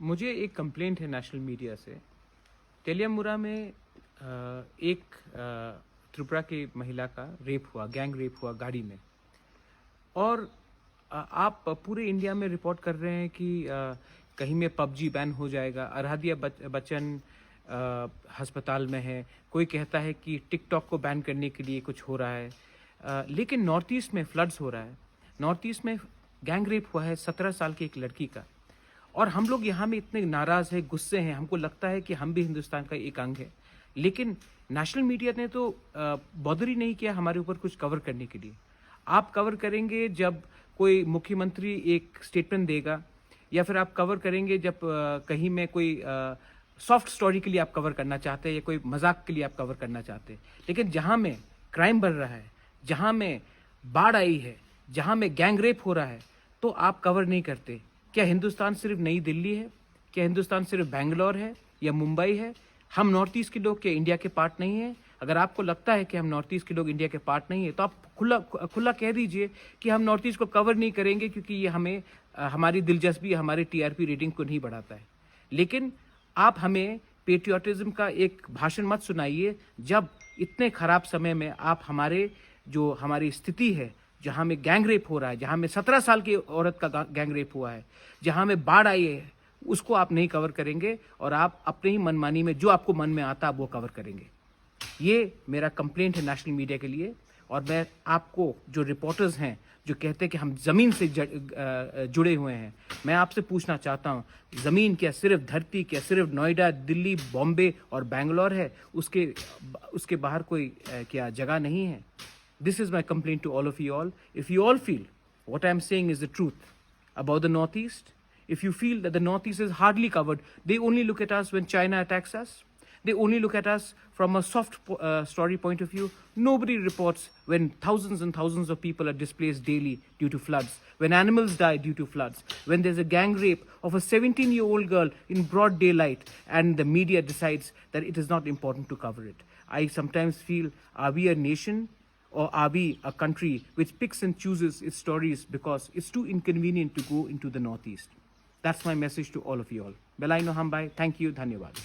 मुझे एक कंप्लेंट है नेशनल मीडिया से। तेलियामुरा में एक त्रिपुरा की महिला का रेप हुआ, गैंग रेप हुआ गाड़ी में। और आप पूरे इंडिया में रिपोर्ट कर रहे हैं कि कहीं में पबजी बैन हो जाएगा। आराध्या बच्चन अस्पताल में है। कोई कहता है कि टिकटॉक को बैन करने के लिए कुछ हो रहा है। लेकिन नॉर्थ ईस्ट में फ्लड्स हो रहा है। नॉर्थ ईस्ट में गैंग रेप हुआ है 17 साल की एक लड़की का। और हम लोग यहाँ में इतने नाराज हैं, गुस्से हैं, हमको लगता है कि हम भी हिंदुस्तान का एक अंग है। लेकिन नेशनल मीडिया ने तो बॉदर ही नहीं किया हमारे ऊपर कुछ कवर करने के लिए। आप कवर करेंगे जब कोई मुख्यमंत्री एक स्टेटमेंट देगा, या फिर आप कवर करेंगे जब कहीं में कोई सॉफ्ट स्टोरी के लिए आप कवर करना चाहते हैं, या कोई मजाक के लिए आप कवर करना चाहते हैं। लेकिन जहाँ में क्राइम बढ़ रहा है, जहाँ में बाढ़ आई है, जहाँ में गैंग रेप हो रहा है, तो आप कवर नहीं करते। क्या हिंदुस्तान सिर्फ नई दिल्ली है? क्या हिंदुस्तान सिर्फ बेंगलोर है या मुंबई है? हम नॉर्थ ईस्ट के लोग क्या इंडिया के पार्ट नहीं है? अगर आपको लगता है कि हम नॉर्थ ईस्ट के लोग इंडिया के पार्ट नहीं है, तो आप खुला कह दीजिए कि हम नॉर्थ ईस्ट को कवर नहीं करेंगे, क्योंकि ये हमें हमारी दिलचस्पी, हमारी टीआरपी रेटिंग को नहीं बढ़ाता है। लेकिन आप हमें पेट्रियोटिज्म का एक भाषण मत सुनाइए जब इतने खराब समय में आप हमारी स्थिति है, जहाँ में गैंग रेप हो रहा है, जहाँ में 17 साल की औरत का गैंग रेप हुआ है, जहाँ में बाढ़ आई है, उसको आप नहीं कवर करेंगे। और आप अपने ही मनमानी में जो आपको मन में आता है वो कवर करेंगे। ये मेरा कंप्लेंट है नेशनल मीडिया के लिए। और मैं आपको, जो रिपोर्टर्स हैं जो कहते हैं कि हम ज़मीन से जुड़े हुए हैं, मैं आपसे पूछना चाहता हूँ, ज़मीन क्या सिर्फ धरती, क्या सिर्फ नोएडा, दिल्ली, बॉम्बे और बेंगलोर है? उसके बाहर कोई क्या जगह नहीं है? This is my complaint to all of you all. If you all feel what I'm saying is the truth about the Northeast, if you feel that the Northeast is hardly covered, they only look at us when China attacks us. They only look at us from a soft story point of view. Nobody reports when thousands and thousands of people are displaced daily due to floods, when animals die due to floods, when there's a gang rape of a 17-year-old girl in broad daylight, and the media decides that it is not important to cover it. I sometimes feel, are we a nation, or are we a country which picks and chooses its stories because it's too inconvenient to go into the Northeast? That's my message to all of you all. Belaino Hambai, thank you, dhanyawad.